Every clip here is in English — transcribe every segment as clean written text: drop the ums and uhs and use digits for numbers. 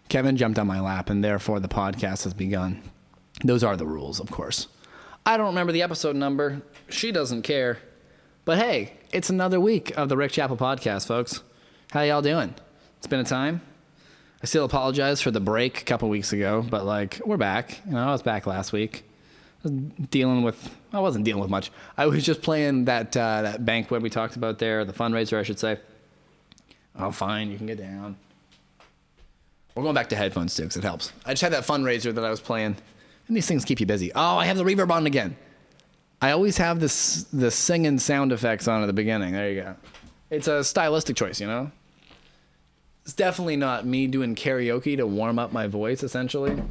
Kevin jumped on my lap, and therefore the podcast has begun. Those are the rules, of course. I don't remember the episode number. She doesn't care. But hey, it's another week of the Rick Chappell podcast, folks. How y'all doing? It's been a time. I still apologize for the break a couple weeks ago, but like, we're back. You know, I was back last week. I wasn't dealing with much. I was just playing that banquet we talked about there, the fundraiser, I should say. Oh, fine, you can get down. We're going back to headphones too, because it helps. I just had that fundraiser that I was playing, and these things keep you busy. Oh, I have the reverb on again. I always have the singing sound effects on at the beginning. There you go. It's a stylistic choice, you know? It's definitely not me doing karaoke to warm up my voice, essentially.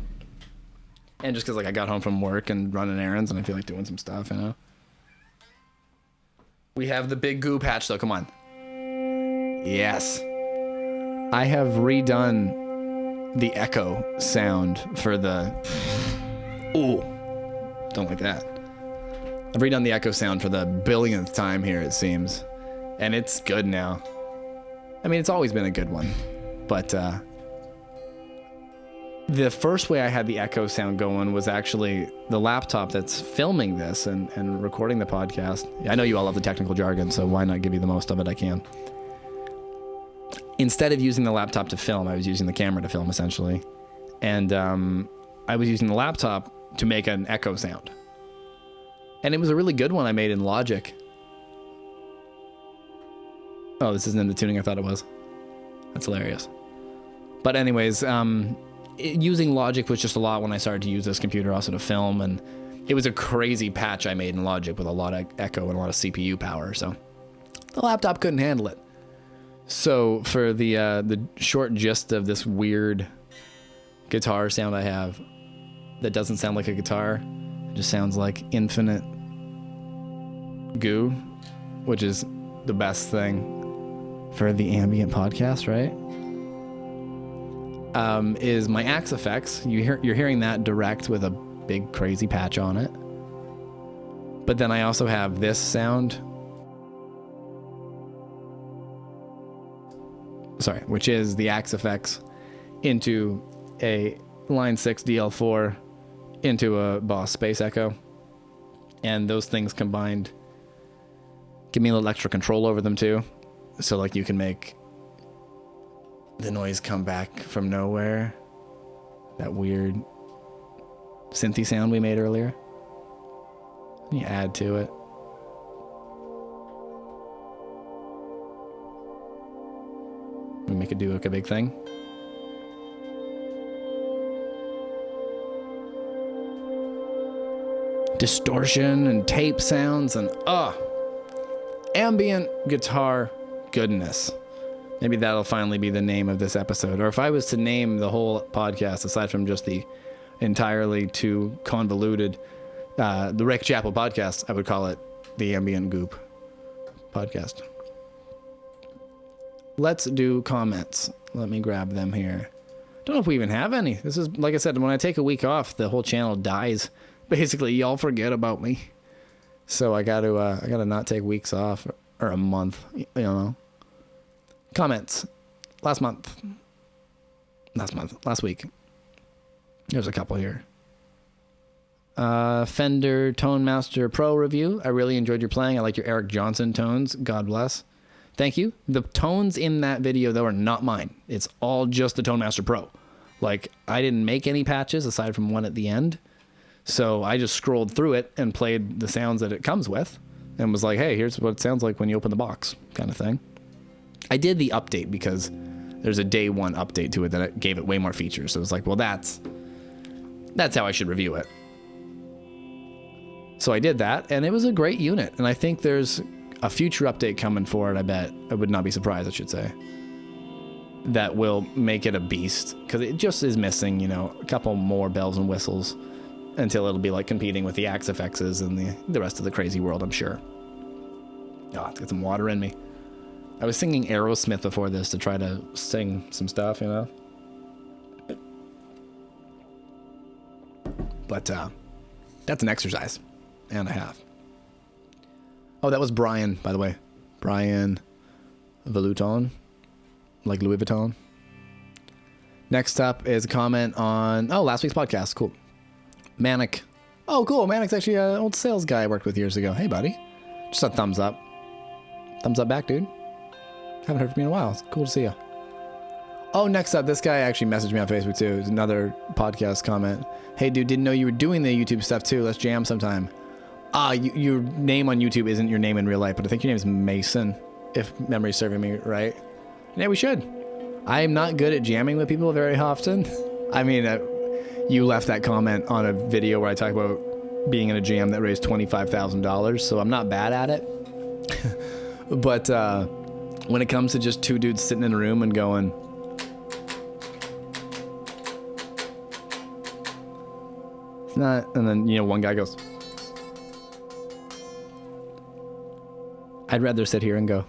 And just because like I got home from work and running errands and I feel like doing some stuff, you know? We have the big goo patch, though. Come on. Yes. I have redone the echo sound for the... Ooh. Don't like that. I've redone the echo sound for the billionth time here, it seems. And it's good now. I mean, it's always been a good one. But the first way I had the echo sound going was actually the laptop that's filming this and recording the podcast. I know you all love the technical jargon, so why not give you the most of it I can. Instead of using the laptop to film, I was using the camera to film, essentially. And I was using the laptop to make an echo sound. And it was a really good one I made in Logic. Oh, this isn't in the tuning I thought it was. That's hilarious. But anyways, using Logic was just a lot when I started to use this computer also to film. And it was a crazy patch I made in Logic with a lot of echo and a lot of CPU power. So the laptop couldn't handle it. So for the short gist of this weird guitar sound I have that doesn't sound like a guitar, it just sounds like infinite goo, which is the best thing for the ambient podcast, right? Is my Axe effects. You're hearing that direct with a big crazy patch on it. But then I also have this sound. Sorry, which is the Axe effects into a Line 6 DL4 into a Boss Space Echo. And those things combined give me a little extra control over them too. So like you can make the noise come back from nowhere. That weird synthy sound we made earlier. You add to it. We make it do like a big thing. Distortion and tape sounds and ambient guitar goodness. Maybe that'll finally be the name of this episode. Or if I was to name the whole podcast, aside from just the entirely too convoluted the Rick Chappell podcast, I would call it the Ambient Goop podcast. Let's do comments. Let me grab them here. Don't know if we even have any. This is, like I said, when I take a week off, the whole channel dies. Basically, y'all forget about me. So I gotta not take weeks off or a month, you know. Comments. Last week. There's a couple here. Fender Tone Master Pro review. I really enjoyed your playing. I like your Eric Johnson tones. God bless. Thank you. The tones in that video, though, are not mine. It's all just the Tone Master Pro. Like, I didn't make any patches aside from one at the end. So I just scrolled through it and played the sounds that it comes with and was like, hey, here's what it sounds like when you open the box, kind of thing. I did the update because there's a day one update to it that gave it way more features. So it was like, well, that's how I should review it. So I did that, and it was a great unit. And I think there's a future update coming for it, I bet. I would not be surprised, I should say. That will make it a beast. Because it just is missing, you know, a couple more bells and whistles until it'll be like competing with the Axe FXs and the rest of the crazy world, I'm sure. Oh, let's get some water in me. I was singing Aerosmith before this to try to sing some stuff, you know? But that's an exercise and a half. Oh, that was Brian, by the way. Brian Valuton, like Louis Vuitton. Next up is a comment on last week's podcast. Cool. Manic. Oh, cool. Manic's actually an old sales guy I worked with years ago. Hey, buddy. Just a thumbs up. Thumbs up back, dude. Haven't heard from you in a while. It's cool to see you. Oh, next up, this guy actually messaged me on Facebook too. It's another podcast comment. Hey, dude, didn't know you were doing the YouTube stuff too. Let's jam sometime. Your name on YouTube isn't your name in real life, but I think your name is Mason, if memory's serving me right. Yeah, we should. I am not good at jamming with people very often. I mean, you left that comment on a video where I talk about being in a jam that raised $25,000, so I'm not bad at it. But when it comes to just two dudes sitting in a room and going, it's not, and then, one guy goes, I'd rather sit here and go,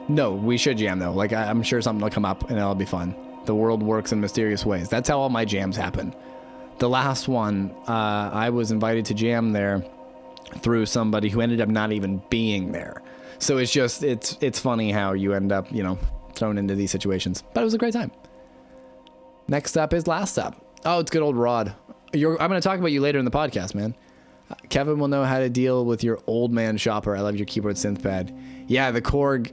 No, we should jam though. Like, I'm sure something will come up and it'll be fun. The world works in mysterious ways. That's how all my jams happen. The last one, I was invited to jam there through somebody who ended up not even being there. So it's just, it's funny how you end up, thrown into these situations. But it was a great time. Next up is last up. Oh, it's good old Rod. I'm going to talk about you later in the podcast, man. Kevin will know how to deal with your old man shopper. I love your keyboard synth pad. Yeah, the Korg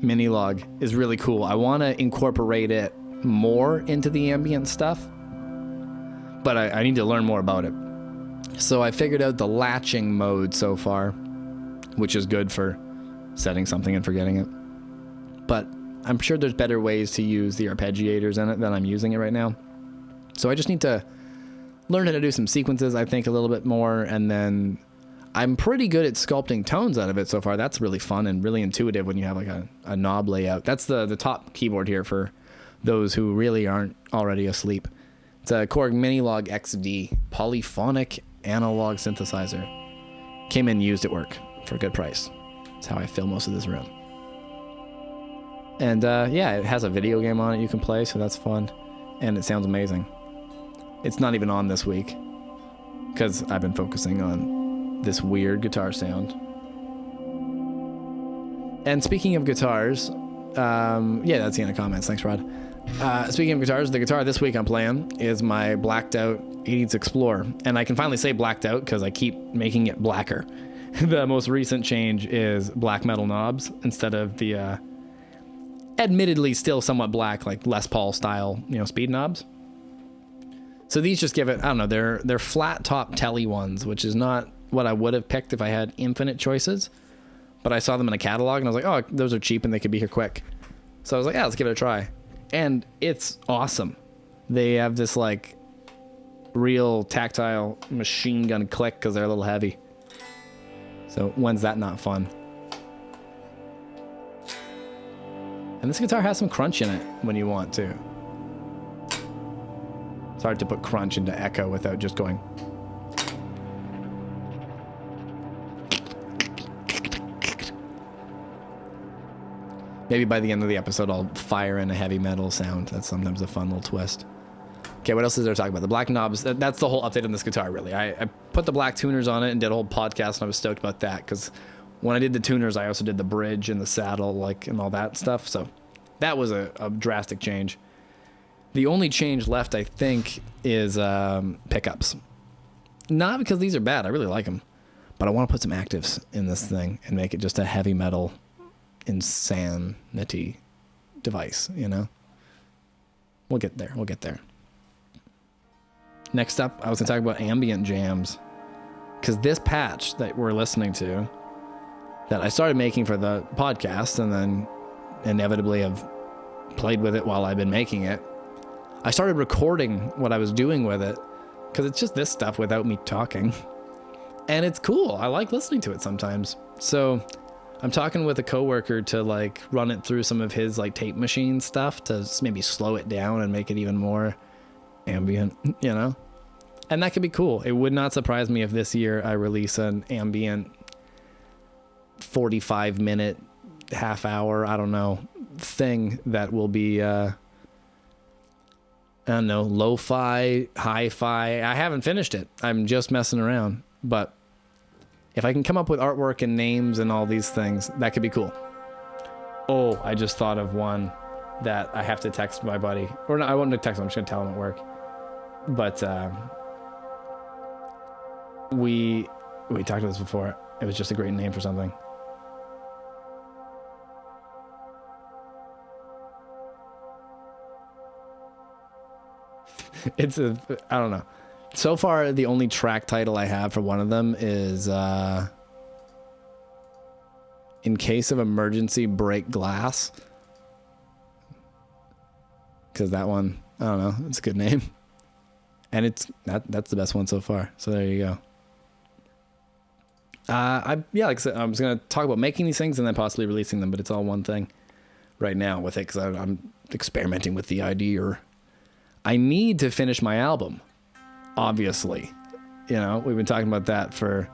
mini log is really cool. I want to incorporate it more into the ambient stuff, but I need to learn more about it. So I figured out the latching mode so far, which is good for setting something and forgetting it. But I'm sure there's better ways to use the arpeggiators in it than I'm using it right now. So I just need to learn how to do some sequences, I think, a little bit more, and then I'm pretty good at sculpting tones out of it so far. That's really fun and really intuitive when you have like a knob layout. That's the top keyboard here for those who really aren't already asleep. It's a Korg Minilog XD polyphonic analog synthesizer. Came in used at work for a good price. That's how I fill most of this room. And yeah, it has a video game on it you can play, so that's fun. And it sounds amazing. It's not even on this week because I've been focusing on this weird guitar sound. And speaking of guitars, yeah, that's the end of comments. Thanks, Rod. Speaking of guitars, the guitar this week I'm playing is my blacked out 80s Explorer. And I can finally say blacked out because I keep making it blacker. The most recent change is black metal knobs instead of the admittedly still somewhat black, like Les Paul style, speed knobs. So these just give it, I don't know, they're flat top telly ones, which is not what I would have picked if I had infinite choices. But I saw them in a catalog and I was like, oh, those are cheap and they could be here quick. So I was like, yeah, let's give it a try. And it's awesome. They have this like real tactile machine gun click because they're a little heavy. So when's that not fun? And this guitar has some crunch in it when you want to. It's hard to put crunch into echo without just going. Maybe by the end of the episode, I'll fire in a heavy metal sound. That's sometimes a fun little twist. Okay, what else is there to talk about? The black knobs, that's the whole update on this guitar, really. I put the black tuners on it and did a whole podcast, and I was stoked about that, because when I did the tuners, I also did the bridge and the saddle, and all that stuff. So that was a drastic change. The only change left, I think, is pickups. Not because these are bad. I really like them. But I want to put some actives in this thing and make it just a heavy metal insanity device, We'll get there. We'll get there. Next up, I was going to talk about ambient jams. Because this patch that we're listening to, that I started making for the podcast and then inevitably have played with it while I've been making it, I started recording what I was doing with it because it's just this stuff without me talking. And it's cool. I like listening to it sometimes. So I'm talking with a coworker to run it through some of his tape machine stuff to maybe slow it down and make it even more ambient, And that could be cool. It would not surprise me if this year I release an ambient 45-minute, half hour, I don't know, thing that will be I don't know, lo-fi, hi-fi. I haven't finished it. I'm just messing around. But If I can come up with artwork and names and all these things, that could be cool. Oh, I just thought of one that I have to text my buddy. Or no, I won't text him. I'm just going to tell him at work. But we talked about this before. It was just a great name for something. I don't know. So far, the only track title I have for one of them is In Case of Emergency, Break Glass. Because that one, I don't know, it's a good name. And that's the best one so far. So there you go. Like I said, I was going to talk about making these things and then possibly releasing them, but it's all one thing right now with it because I'm experimenting with the idea. I need to finish my album, obviously. You know, we've been talking about that for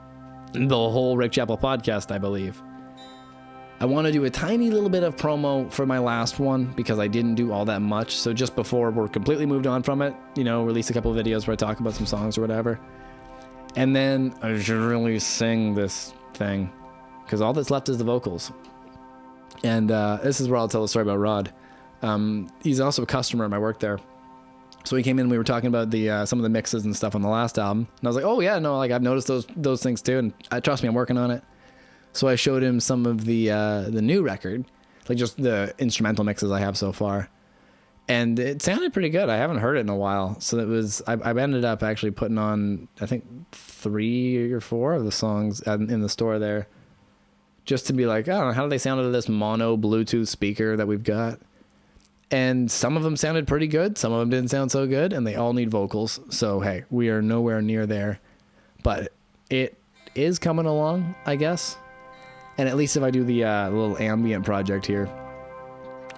the whole Rick Chappell podcast, I believe. I want to do a tiny little bit of promo for my last one because I didn't do all that much. So just before we're completely moved on from it, you know, release a couple of videos where I talk about some songs or whatever. And then I should really sing this thing because all that's left is the vocals. And this is where I'll tell the story about Rod. He's also a customer at my work there. So he came in, we were talking about the some of the mixes and stuff on the last album. And I was like, oh yeah, no, like I've noticed those things too. And trust me, I'm working on it. So I showed him some of the new record, like just the instrumental mixes I have so far. And it sounded pretty good. I haven't heard it in a while. So it was, I ended up actually putting on, I think 3 or 4 of the songs in the store there. Just to be like, I don't know, how do they sound out of this mono Bluetooth speaker that we've got? And some of them sounded pretty good. Some of them didn't sound so good. And they all need vocals. So, hey, we are nowhere near there. But it is coming along, I guess. And at least if I do the little ambient project here,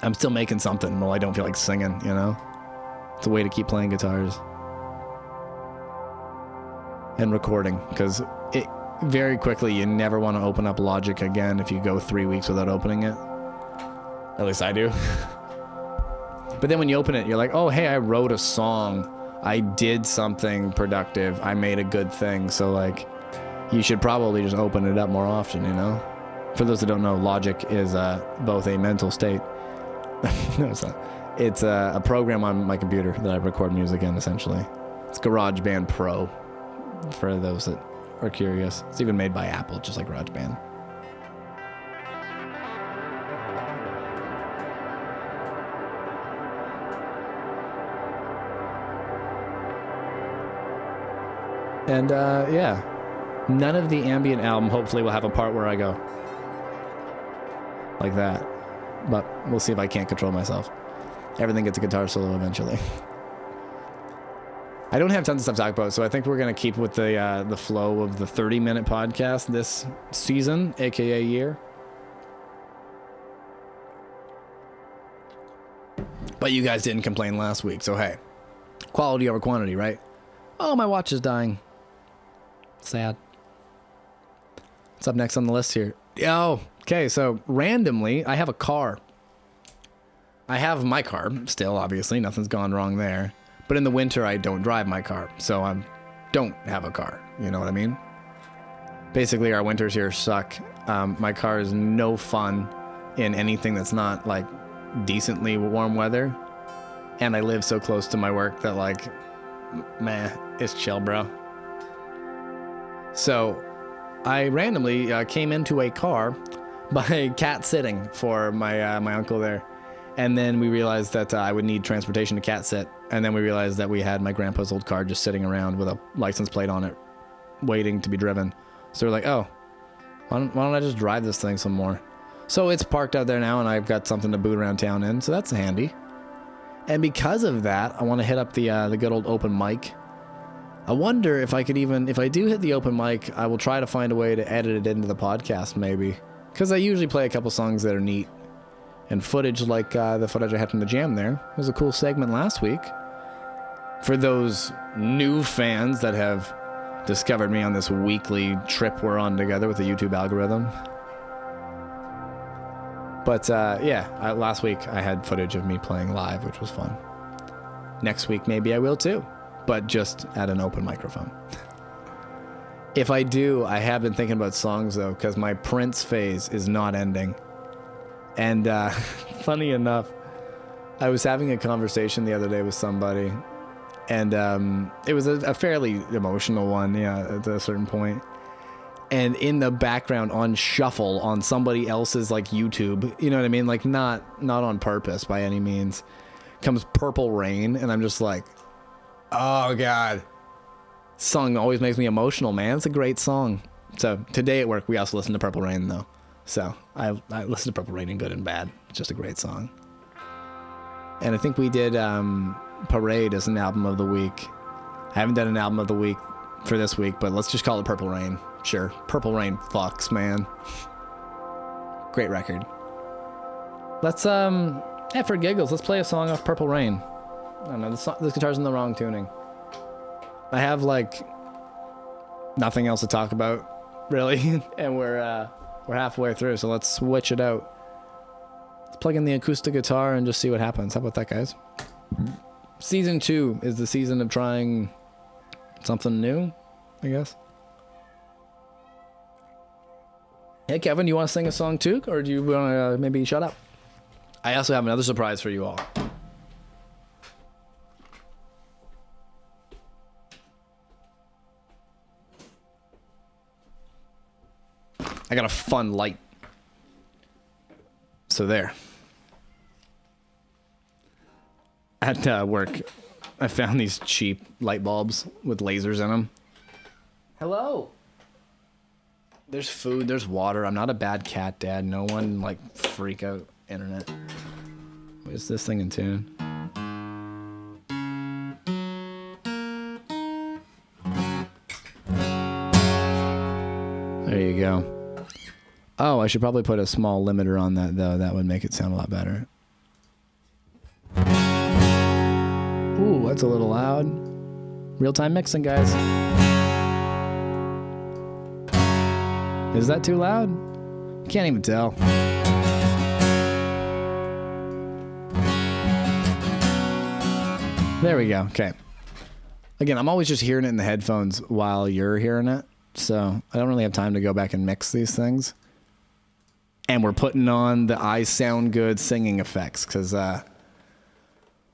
I'm still making something while I don't feel like singing, you know? It's a way to keep playing guitars. And recording. Because it very quickly, you never want to open up Logic again if you go 3 weeks without opening it. At least I do. But then when you open it, you're like, oh, hey, I wrote a song. I did something productive. I made a good thing. So, like, you should probably just open it up more often, you know? For those that don't know, Logic is both a mental state. No, it's not. It's a program on my computer that I record music in, essentially. It's GarageBand Pro, for those that are curious. It's even made by Apple, just like GarageBand. And yeah, none of the ambient album hopefully will have a part where I go like that, but we'll see if I can't control myself. Everything gets a guitar solo eventually. I don't have tons of stuff to talk about, so I think we're gonna keep with the flow of the 30-minute podcast this season, aka year. But you guys didn't complain last week, so hey, quality over quantity, right? Oh, my watch is dying. Sad. What's up next on the list here? Oh, okay, so randomly, I have a car. I have my car still, obviously. Nothing's gone wrong there. But in the winter, I don't drive my car, so I don't have a car. You know what I mean? Basically, our winters here suck. My car is no fun in anything that's not, like, decently warm weather. And I live so close to my work that, like, meh, it's chill, bro. So I randomly came into a car by cat sitting for my my uncle there. And then we realized that I would need transportation to cat sit. And then we realized that we had my grandpa's old car just sitting around with a license plate on it, waiting to be driven. So we're like, oh, why don't I just drive this thing some more? So it's parked out there now, and I've got something to boot around town in, so that's handy. And because of that, I want to hit up the good old open mic. I wonder if I could even, if I do hit the open mic, I will try to find a way to edit it into the podcast, maybe. Because I usually play a couple songs that are neat. And footage like the footage I had from the jam there. It was a cool segment last week. For those new fans that have discovered me on this weekly trip we're on together with the YouTube algorithm. But yeah, last week I had footage of me playing live, which was fun. Next week maybe I will too, but just at an open microphone. If I do, I have been thinking about songs though, because my Prince phase is not ending. And funny enough, I was having a conversation the other day with somebody, and it was a fairly emotional one, yeah, at a certain point. And in the background on shuffle on somebody else's like YouTube, you know what I mean? Like not on purpose by any means, comes Purple Rain, and I'm just like, oh God. Song always makes me emotional, man. It's a great song. So today at work, we also listened to Purple Rain though. So I listened to Purple Rain in good and bad. It's just a great song. And I think we did Parade as an album of the week. I haven't done an album of the week for this week, but let's just call it Purple Rain. Sure. Purple Rain fucks, man. Great record. Let's, for giggles, let's play a song off Purple Rain. I don't know, this guitar's in the wrong tuning. I have, like, nothing else to talk about, really. And we're halfway through, so let's switch it out. Let's plug in the acoustic guitar and just see what happens. How about that, guys? Season 2 is the season of trying something new, I guess. Hey, Kevin, you want to sing a song too? Or do you want to maybe shut up? I also have another surprise for you all. I got a fun light. So there. At work, I found these cheap light bulbs with lasers in them. Hello. There's food, there's water. I'm not a bad cat dad. No one, like, freak out internet. Is this thing in tune? There you go. Oh, I should probably put a small limiter on that, though. That would make it sound a lot better. Ooh, that's a little loud. Real-time mixing, guys. Is that too loud? Can't even tell. There we go. Okay. Again, I'm always just hearing it in the headphones while you're hearing it, so I don't really have time to go back and mix these things. And we're putting on the I sound good singing effects, because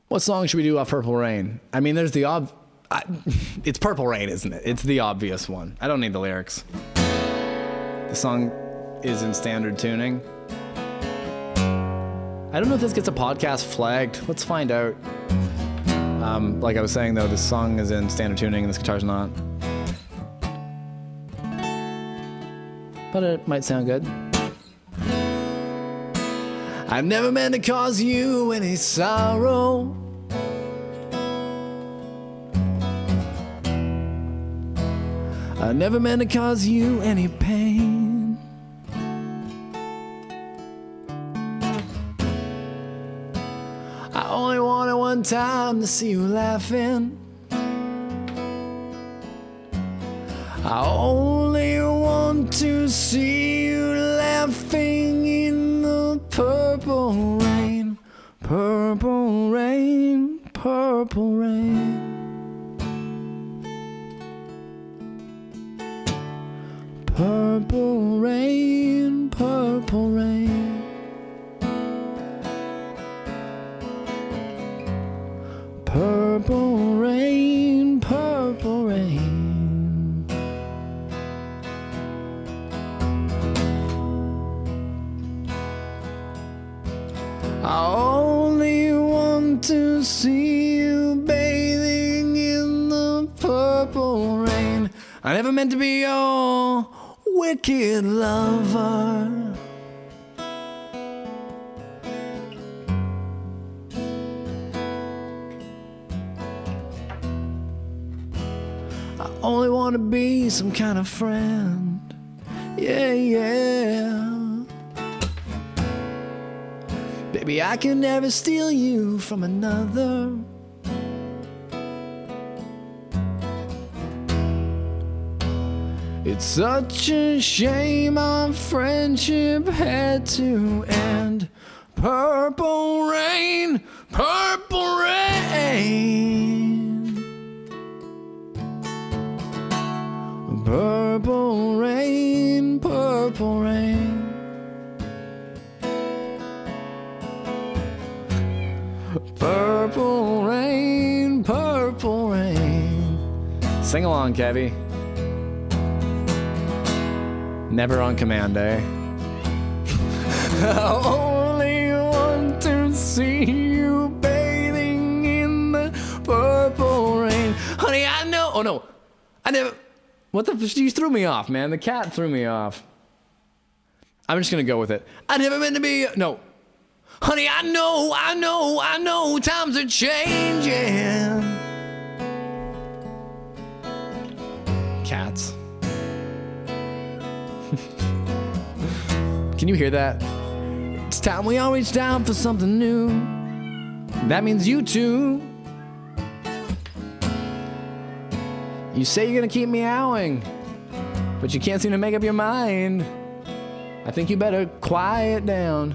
what song should we do off Purple Rain? I mean, there's the it's Purple Rain, isn't it? It's the obvious one. I don't need the lyrics. The song is in standard tuning. I don't know if this gets a podcast flagged. Let's find out. Like I was saying, though, this song is in standard tuning and this guitar's not. But it might sound good. I've never meant to cause you any sorrow. I never meant to cause you any pain. I only wanted one time to see you laughing. I only want to see you laughing in the purple rain, purple rain, purple rain. Purple rain, purple rain. Purple rain, purple rain. I only want to see you bathing in the purple rain. I never meant to be your wicked lover. I only want to be some kind of friend. Yeah, yeah. Baby, I can never steal you from another. It's such a shame our friendship had to end. Purple rain, purple rain. Purple Purple rain, purple rain. Purple rain, purple rain. Sing along, Kevy. Never on command, eh? I only want to see you bathing in the purple rain. Honey, I know. Oh, no. I never. What the? You threw me off, man. The cat threw me off. I'm just going to go with it. I never meant to be. No. Honey, I know. Times are changing. Cats. Can you hear that? It's time we all reached out for something new. That means you too. You say you're gonna keep meowing, but you can't seem to make up your mind. I think you better quiet down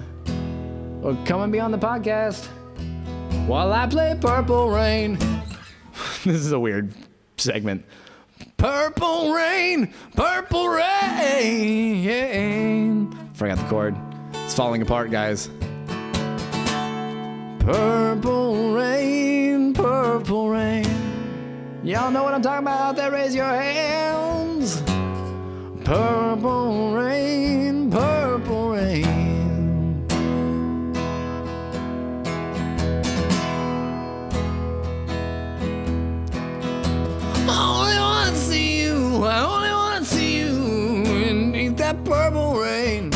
or come and be on the podcast while I play Purple Rain. This is a weird segment. Purple rain, purple rain. Forgot the chord. It's falling apart, guys. Purple rain, purple rain. Y'all know what I'm talking about out there? Raise your hands. Purple rain, purple rain. I only want to see you beneath that purple rain.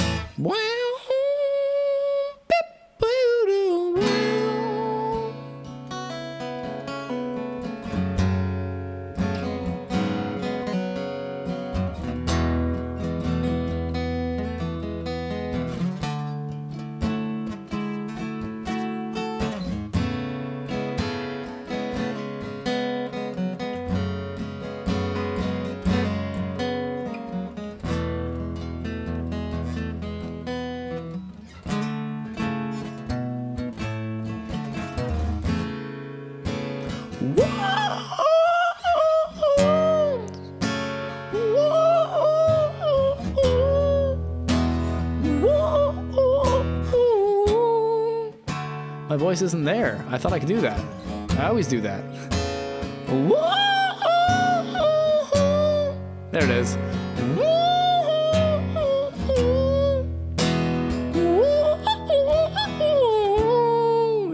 My voice isn't there. I thought I could do that. I always do that. There it is.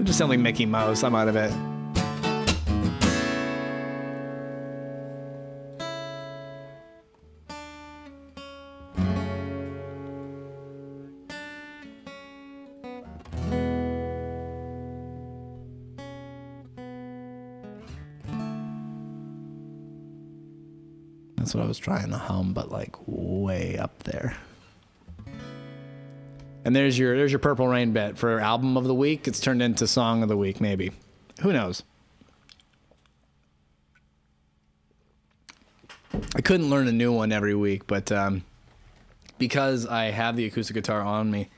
It just sounds like Mickey Mouse. I'm out of it. That's what I was trying to hum, but like way up there. And there's your Purple Rain bit for album of the week. It's turned into song of the week, maybe. Who knows? I couldn't learn a new one every week, but because I have the acoustic guitar on me,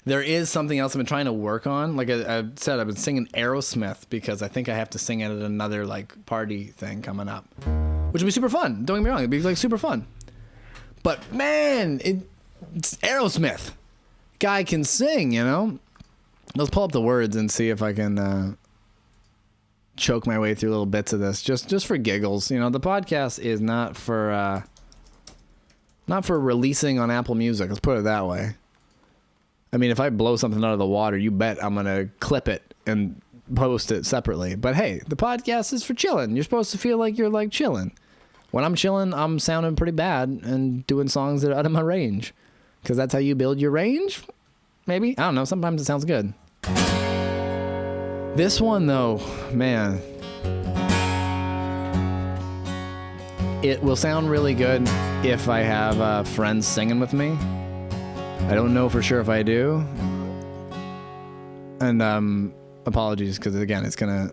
there is something else I've been trying to work on. Like I said, I've been singing Aerosmith because I think I have to sing it at another like party thing coming up, which will be super fun. Don't get me wrong, it'd be like super fun. But man, it's Aerosmith. Guy can sing, you know. Let's pull up the words and see if I can choke my way through little bits of this, just for giggles. You know, the podcast is not for releasing on Apple Music. Let's put it that way. I mean, if I blow something out of the water, you bet I'm gonna clip it and post it separately. But hey, the podcast is for chilling. You're supposed to feel like you're like chilling. When I'm chilling, I'm sounding pretty bad and doing songs that are out of my range. Because that's how you build your range? Maybe? I don't know. Sometimes it sounds good. This one, though, man. It will sound really good if I have friends singing with me. I don't know for sure if I do. And apologies, because again, it's gonna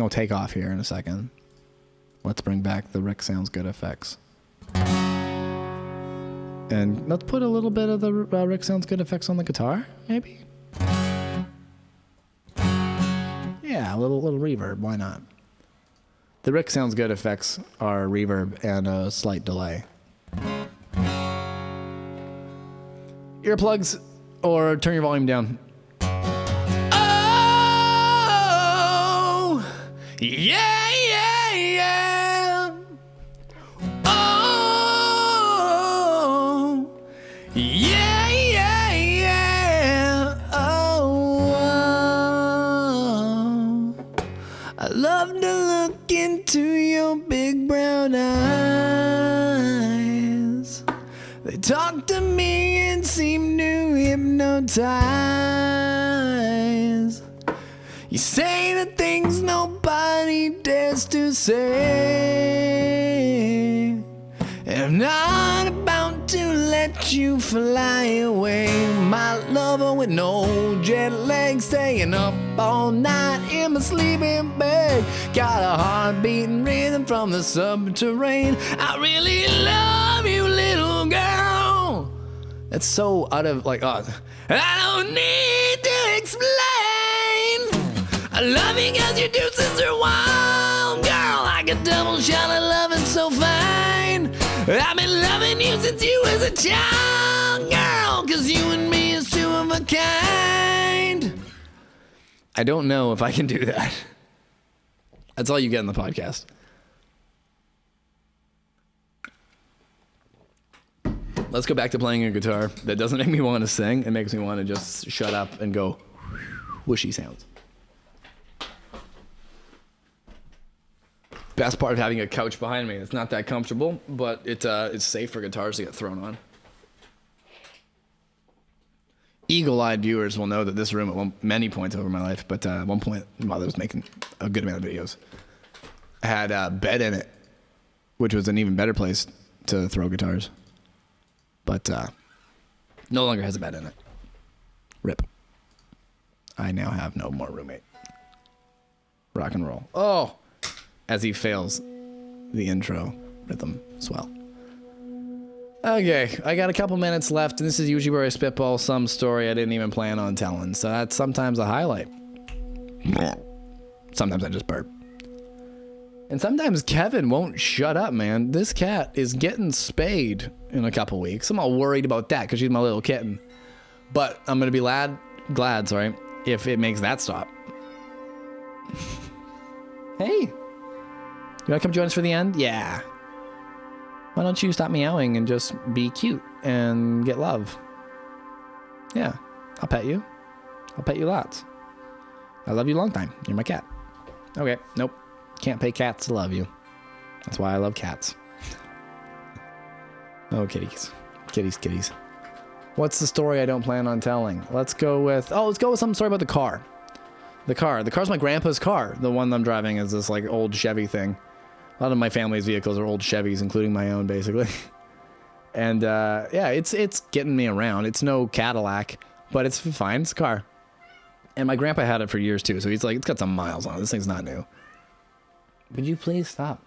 take off here in a second. Let's bring back the Rick Sounds Good effects. And let's put a little bit of the Rick Sounds Good effects on the guitar, maybe? Yeah, a little reverb, why not? The Rick Sounds Good effects are reverb and a slight delay. Earplugs or turn your volume down. Oh, yeah, yeah, yeah. Oh, yeah, yeah, yeah. Oh, I love to look into your big brown eyes. They talk to me and seem to hypnotize. You say the things nobody dares to say. And I'm not about to let you fly away. My lover with no jet lag, staying up all night in my sleeping bed. Got a heart beating rhythm from the subterranean. I really love you, little girl. That's so out of like, I don't need to explain. I love you cause your deuces are wild, girl. Like a double shot of loving so fine. I've been loving you since you was a child, girl, cause you and me is two of a kind. I don't know if I can do that. That's all you get in the podcast. Let's go back to playing a guitar that doesn't make me want to sing. It makes me want to just shut up and go whooshy sounds. Best part of having a couch behind me. It's not that comfortable, but it's safe for guitars to get thrown on. Eagle-eyed viewers will know that this room at many points over my life, but at one point while I was making a good amount of videos, I had a bed in it, which was an even better place to throw guitars. But no longer has a bed in it. RIP. I now have no more roommate. Rock and roll. Oh! As he fails the intro rhythm swell. Okay, I got a couple minutes left, and this is usually where I spitball some story I didn't even plan on telling, so that's sometimes a highlight. Sometimes I just burp. And sometimes Kevin won't shut up, man. This cat is getting spayed in a couple weeks. I'm all worried about that because she's my little kitten. But I'm going to be glad, if it makes that stop. Hey, you want to come join us for the end? Yeah. Why don't you stop meowing and just be cute and get love? Yeah, I'll pet you. I'll pet you lots. I love you long time. You're my cat. Okay, nope. Can't pay cats to love you. That's why I love cats. Oh, kitties. Kitties. What's the story I don't plan on telling? Let's go with some story about the car. The car's my grandpa's car. The one I'm driving is this like old Chevy thing. A lot of my family's vehicles are old Chevys, including my own, basically. And it's getting me around. It's no Cadillac, but it's fine. It's a car. And my grandpa had it for years too, so he's like, it's got some miles on it. This thing's not new. Would you please stop?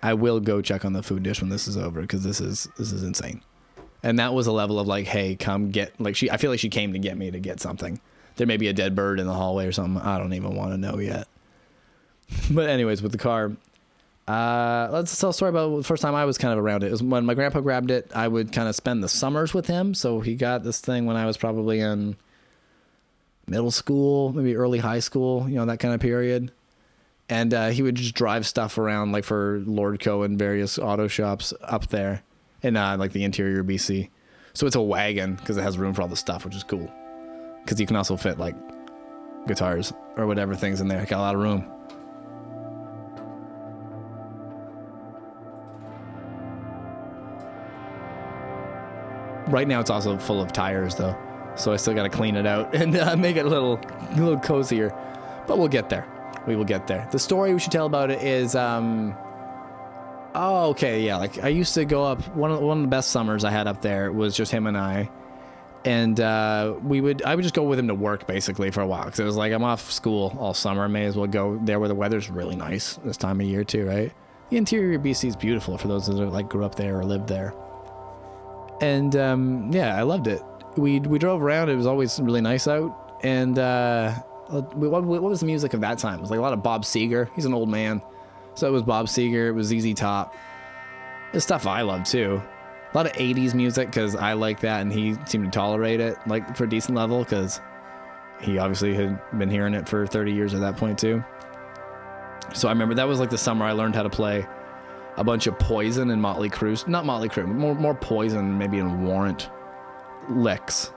I will go check on the food dish when this is over because this is insane. And that was a level of like, hey, come get I feel like she came to get me to get something. There may be a dead bird in the hallway or something. I don't even want to know yet. But anyways, with the car, let's tell a story about the first time I was kind of around it. It was when my grandpa grabbed it. I would kind of spend the summers with him. So he got this thing when I was probably in middle school, maybe early high school, that kind of period. And he would just drive stuff around like for Lordco and various auto shops up there in like the interior BC. So it's a wagon because it has room for all the stuff, which is cool. Because you can also fit like guitars or whatever things in there. Got a lot of room. Right now it's also full of tires though. So I still got to clean it out and make it a little cozier. But we'll get there. We will get there. The story we should tell about it is, like I used to go up, one of the best summers I had up there was just him and I. And I would just go with him to work basically for a while. Cause it was like, I'm off school all summer. May as well go there where the weather's really nice this time of year too, right? The interior of BC is beautiful for those that like grew up there or lived there. And I loved it. We drove around. It was always really nice out. And what was the music of that time? It was like a lot of Bob Seger. He's an old man. So it was Bob Seger, it was ZZ Top. It's stuff I love too. A lot of 80s music because I like that and he seemed to tolerate it like for a decent level because he obviously had been hearing it for 30 years at that point too. So I remember that was like the summer I learned how to play a bunch of Poison and Motley Crue. Not Motley Crue, more Poison, maybe in Warrant licks.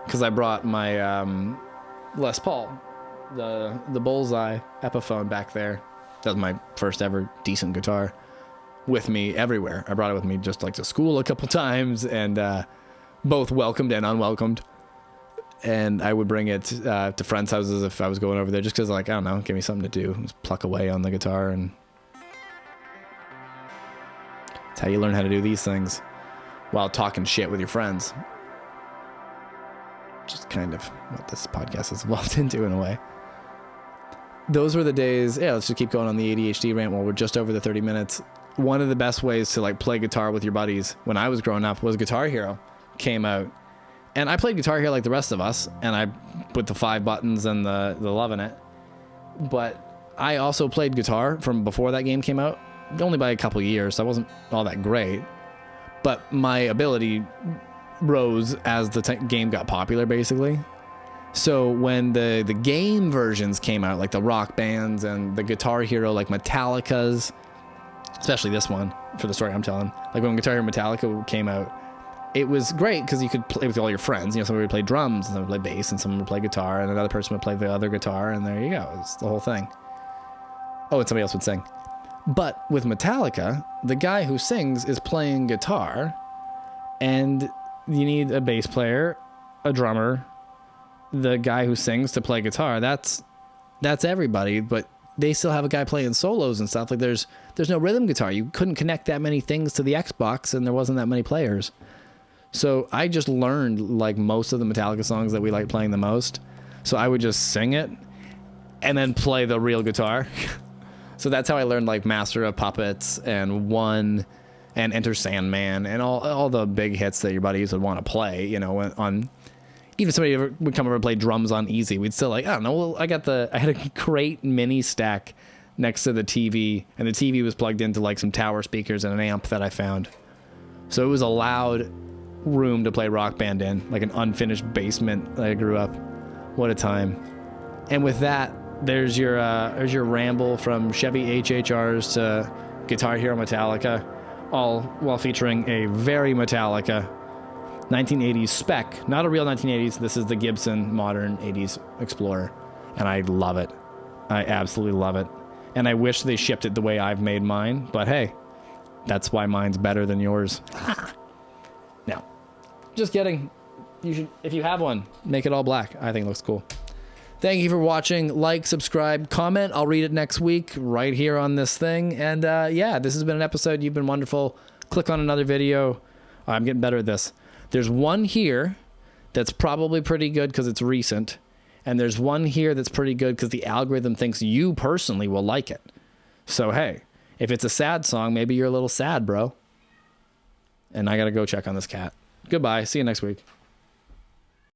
Because I brought my Les Paul, the Bullseye Epiphone back there. That was my first ever decent guitar. With me everywhere. I brought it with me just like to school a couple times and both welcomed and unwelcomed. And I would bring it to friends' houses if I was going over there just because, like, I don't know, give me something to do. Just pluck away on the guitar. And that's how you learn how to do these things while talking shit with your friends. Just kind of what this podcast has evolved into in a way. Those were the days. Yeah, let's just keep going on the ADHD rant while we're just over the 30 minutes. One of the best ways to like play guitar with your buddies when I was growing up was Guitar Hero came out. And I played Guitar Hero like the rest of us, and I put the 5 buttons and the love in it. But I also played guitar from before that game came out, only by a couple years, so I wasn't all that great. But my ability rose as the game got popular, basically. So when the game versions came out, like the rock bands and the Guitar Hero, like Metallica's, especially this one for the story I'm telling, like when Guitar Hero Metallica came out, it was great because you could play with all your friends. You know, somebody would play drums, and someone would play bass, and someone would play guitar, and another person would play the other guitar, and there you go. It's the whole thing. Oh, and somebody else would sing. But with Metallica, the guy who sings is playing guitar, and you need a bass player, a drummer, the guy who sings to play guitar. That's everybody, but they still have a guy playing solos and stuff. Like there's no rhythm guitar. You couldn't connect that many things to the Xbox, and there wasn't that many players. So I just learned like most of the Metallica songs that we like playing the most. So I would just sing it and then play the real guitar. So that's how I learned like Master of Puppets and One and Enter Sandman and all the big hits that your buddies would want to play, you know, on even somebody would come over and play drums on easy. We'd still like, I don't know, well, I had a great mini stack next to the TV, and the TV was plugged into like some tower speakers and an amp that I found. So it was a loud room to play Rock Band in, like an unfinished basement that I grew up. What a time. And with that, there's your ramble from Chevy HHRs to Guitar Hero Metallica, all while featuring a very Metallica 1980s spec, not a real 1980s. This is the Gibson modern 80s Explorer, and I love it. I absolutely love it. And I wish they shipped it the way I've made mine, but hey, that's why mine's better than yours. Now, just kidding. You should, if you have one, make it all black. I think it looks cool. Thank you for watching. Like, subscribe, comment. I'll read it next week right here on this thing. And yeah, this has been an episode. You've been wonderful. Click on another video. I'm getting better at this. There's one here that's probably pretty good because it's recent. And there's one here that's pretty good because the algorithm thinks you personally will like it. So, hey, if it's a sad song, maybe you're a little sad, bro. And I got to go check on this cat. Goodbye. See you next week.